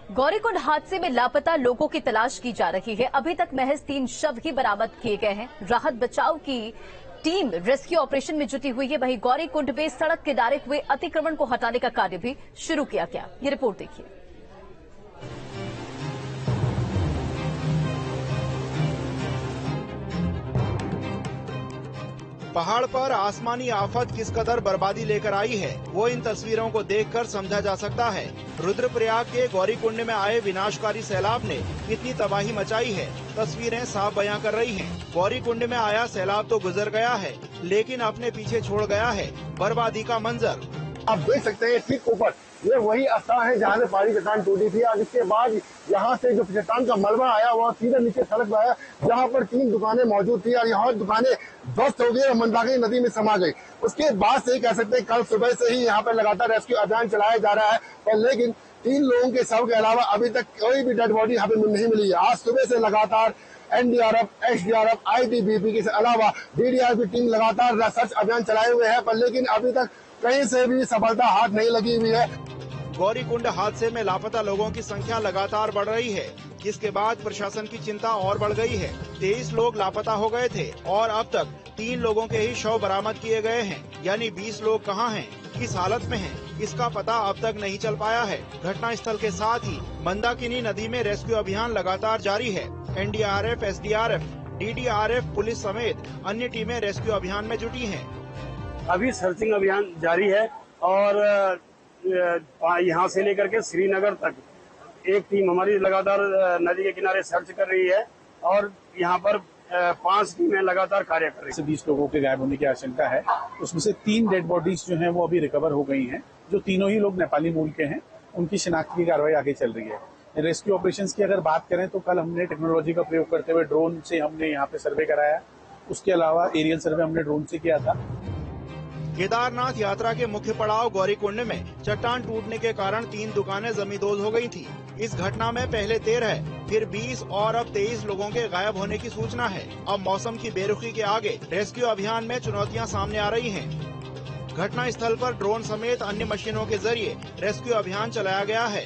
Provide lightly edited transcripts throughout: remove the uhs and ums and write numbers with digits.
गौरीकुंड हादसे में लापता लोगों की तलाश की जा रही है। अभी तक महज 3 शव ही बरामद किए गए हैं। राहत बचाव की टीम रेस्क्यू ऑपरेशन में जुटी हुई है। वहीं गौरीकुंड में सड़क किनारे हुए अतिक्रमण को हटाने का कार्य भी शुरू किया गया। ये रिपोर्ट देखिए। पहाड़ पर आसमानी आफत किस कदर बर्बादी लेकर आई है, वो इन तस्वीरों को देखकर समझा जा सकता है। रुद्रप्रयाग के गौरीकुंड में आए विनाशकारी सैलाब ने कितनी तबाही मचाई है, तस्वीरें साफ बयां कर रही हैं। गौरीकुंड में आया सैलाब तो गुजर गया है, लेकिन अपने पीछे छोड़ गया है बर्बादी का मंजर। आप देख सकते हैं ठीक ऊपर ये वही स्थान है जहाँ से पहाड़ी चट्टान टूटी थी और इसके बाद यहाँ से जो चट्टान का मलबा आया वह सीधे नीचे सड़क आया, जहाँ पर 3 दुकानें मौजूद थी और यहाँ दुकानें ध्वस्त हो गई और मंदाकिनी नदी में समा गई। उसके बाद से कह सकते हैं कल सुबह से ही यहाँ पर लगातार रेस्क्यू अभियान चलाया जा रहा है, पर लेकिन 3 लोगों के शव के अलावा अभी तक कोई भी डेड बॉडी यहाँ पे नहीं मिली है। आज सुबह से लगातार एनडीआरएफ, एसडीआरएफ, आईटीबीपी के अलावा डीडीआर की टीम लगातार सर्च अभियान चलाए हुए है, पर लेकिन अभी तक कहीं से भी सफलता हाथ नहीं लगी हुई है। गौरीकुंड हादसे में लापता लोगों की संख्या लगातार बढ़ रही है, जिसके बाद प्रशासन की चिंता और बढ़ गई है। 23 लोग लापता हो गए थे और अब तक 3 लोगों के ही शव बरामद किए गए हैं, यानी 20 लोग कहां हैं, किस हालत में हैं, इसका पता अब तक नहीं चल पाया है। घटना स्थल के साथ ही मंदाकिनी नदी में रेस्क्यू अभियान लगातार जारी है। एनडीआरएफ, एसडीआरएफ, डीडीआरएफ, पुलिस समेत अन्य टीमें रेस्क्यू अभियान में जुटी हैं। अभी सर्चिंग अभियान जारी है और यहाँ से लेकर के श्रीनगर तक एक टीम हमारी लगातार नदी के किनारे सर्च कर रही है और यहाँ पर 5 टीमें लगातार कार्य कर रही है। 20 लोगों के गायब होने की आशंका है। उसमें से 3 डेड बॉडीज जो हैं वो अभी रिकवर हो गई हैं, जो तीनों ही लोग नेपाली मूल के हैं। उनकी शिनाख्त की कार्रवाई आगे चल रही है। रेस्क्यू ऑपरेशंस की अगर बात करें तो कल हमने टेक्नोलॉजी का प्रयोग करते हुए ड्रोन से हमने यहाँ पे सर्वे कराया। उसके अलावा एरियल सर्वे हमने ड्रोन से किया था। केदारनाथ यात्रा के मुख्य पड़ाव गौरीकुंड में चट्टान टूटने के कारण 3 दुकानें जमींदोज हो गई थी। इस घटना में पहले 13, फिर 20 और अब 23 लोगों के गायब होने की सूचना है। अब मौसम की बेरुखी के आगे रेस्क्यू अभियान में चुनौतियां सामने आ रही हैं। घटना स्थल पर ड्रोन समेत अन्य मशीनों के जरिए रेस्क्यू अभियान चलाया गया है।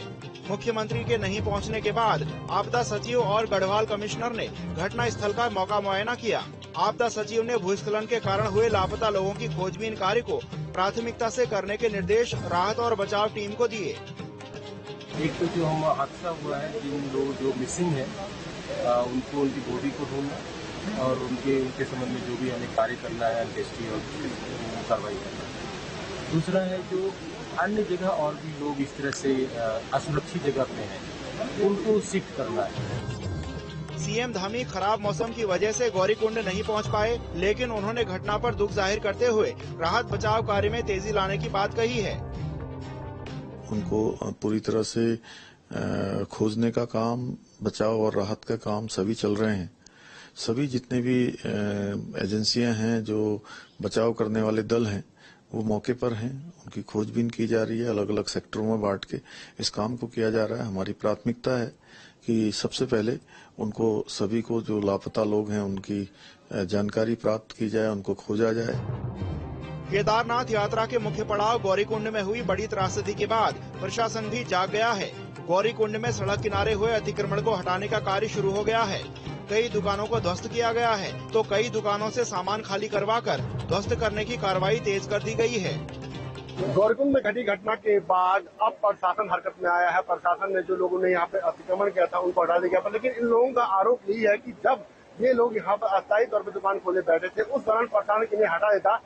मुख्यमंत्री के नहीं पहुंचने के बाद आपदा सचिव और गढ़वाल कमिश्नर ने घटना स्थल का मौका मुआयना किया। आपदा सचिव ने भूस्खलन के कारण हुए लापता लोगों की खोजबीन कार्य को प्राथमिकता से करने के निर्देश राहत और बचाव टीम को दिए। एक तो जो हम हादसा हुआ है, 3 लोग जो मिसिंग है उनको, उनकी बॉडी को ढूंढना और उनके संबंध में जो भी हमें कार्य करना है, अंत्येष्टि और कार्रवाई करना। दूसरा है जो अन्य जगह और भी लोग इस तरह से असुरक्षित जगह पे हैं, उनको शिफ्ट करना है। सीएम धामी खराब मौसम की वजह से गौरीकुंड नहीं पहुंच पाए, लेकिन उन्होंने घटना पर दुख जाहिर करते हुए राहत बचाव कार्य में तेजी लाने की बात कही है। उनको पूरी तरह से खोजने का काम, बचाव और राहत का काम सभी चल रहे हैं। सभी जितने भी एजेंसियां हैं, जो बचाव करने वाले दल हैं, वो मौके पर हैं। उनकी खोजबीन की जा रही है। अलग अलग सेक्टरों में बांट के इस काम को किया जा रहा है। हमारी प्राथमिकता है कि सबसे पहले उनको, सभी को जो लापता लोग हैं, उनकी जानकारी प्राप्त की जाए, उनको खोजा जाए। केदारनाथ यात्रा के मुख्य पड़ाव गौरीकुंड में हुई बड़ी त्रासदी के बाद प्रशासन भी जाग गया है। गौरीकुंड में सड़क किनारे हुए अतिक्रमण को हटाने का कार्य शुरू हो गया है। कई दुकानों को ध्वस्त किया गया है, तो कई दुकानों से सामान खाली करवाकर ध्वस्त करने की कार्रवाई तेज कर दी गई है। गौरीकुंड में घटी घटना के बाद अब प्रशासन हरकत में आया है। प्रशासन ने जो लोगों ने यहाँ पे अतिक्रमण किया था उनको हटा दिया, लेकिन इन लोगों का आरोप यही है कि जब ये लोग यहाँ पर अस्थायी तौर पर दुकान खोले बैठे थे, उस दौरान प्रशासन इन्हें हटा देता,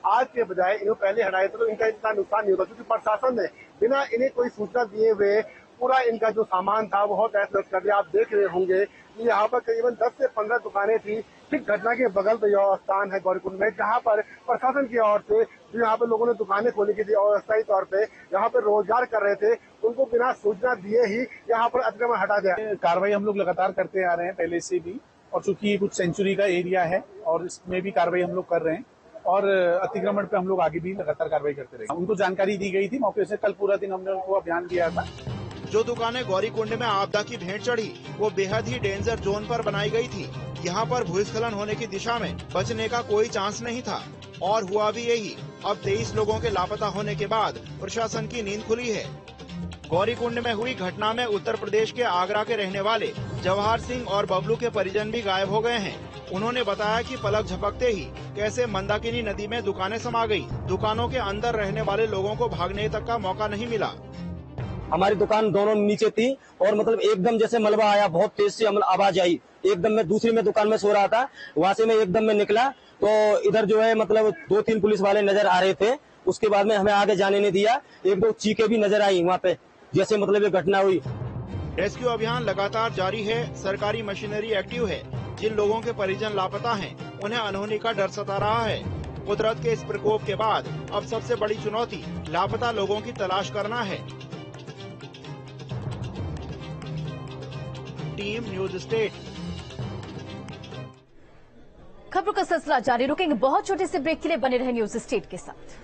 आज के बजाय इन्हें पहले हटा देता तो इनका इतना नुकसान नहीं होता, क्योंकि प्रशासन ने बिना इन्हें कोई सूचना दिए हुए पूरा इनका जो सामान था वो तहस-नहस कर दिया। आप देख रहे होंगे कि यहाँ पर करीबन 10 से 15 दुकानें थी। ठीक घटना के बगल पे यह स्थान है गौरीकुंड में, जहाँ पर प्रशासन की ओर से जो यहाँ पे लोगों ने दुकानें खोली की थी और अस्थायी तौर पे यहाँ पे रोजगार कर रहे थे, उनको बिना सूचना दिए ही यहाँ पर अतिक्रमण हटा दिया। कार्रवाई हम लोग लगातार करते आ रहे हैं पहले से भी, और चूंकि ये कुछ सेंचुरी का एरिया है और इसमें भी कार्रवाई हम लोग कर रहे हैं और अतिक्रमण पे हम लोग आगे भी लगातार कार्रवाई करते रहेंगे। उनको जानकारी दी गई थी मौके से। कल पूरा दिन हमने उनको अभियान किया था। जो दुकानें गौरीकुंड में आपदा की भेंट चढ़ी, वो बेहद ही डेंजर जोन पर बनाई गई थी। यहाँ पर भूस्खलन होने की दिशा में बचने का कोई चांस नहीं था, और हुआ भी यही। अब 23 लोगों के लापता होने के बाद प्रशासन की नींद खुली है। गौरीकुंड में हुई घटना में उत्तर प्रदेश के आगरा के रहने वाले जवाहर सिंह और बबलू के परिजन भी गायब हो गए हैं। उन्होंने बताया कि पलक झपकते ही कैसे मंदाकिनी नदी में दुकानें समा गई। दुकानों के अंदर रहने वाले लोगों को भागने तक का मौका नहीं मिला। हमारी दुकान दोनों नीचे थी और मतलब एकदम जैसे मलबा आया, बहुत तेज से आवाज आई। एकदम मैं दूसरी में दुकान में सो रहा था, वहाँ से मैं एकदम में निकला तो इधर जो है मतलब 2-3 पुलिस वाले नजर आ रहे थे। उसके बाद में हमें आगे जाने नहीं दिया। 1-2 चीखें भी नजर आई वहाँ पे, जैसे मतलब ये घटना हुई। रेस्क्यू अभियान लगातार जारी है। सरकारी मशीनरी एक्टिव है। जिन लोगों के परिजन लापता हैं, उन्हें अनहोनी का डर सता रहा है। कुदरत के इस प्रकोप के बाद अब सबसे बड़ी चुनौती लापता लोगों की तलाश करना है। Team news state. खबरों का सिलसिला जारी, रुकेंगे बहुत छोटे से ब्रेक के लिए, बने रहे न्यूज स्टेट के साथ।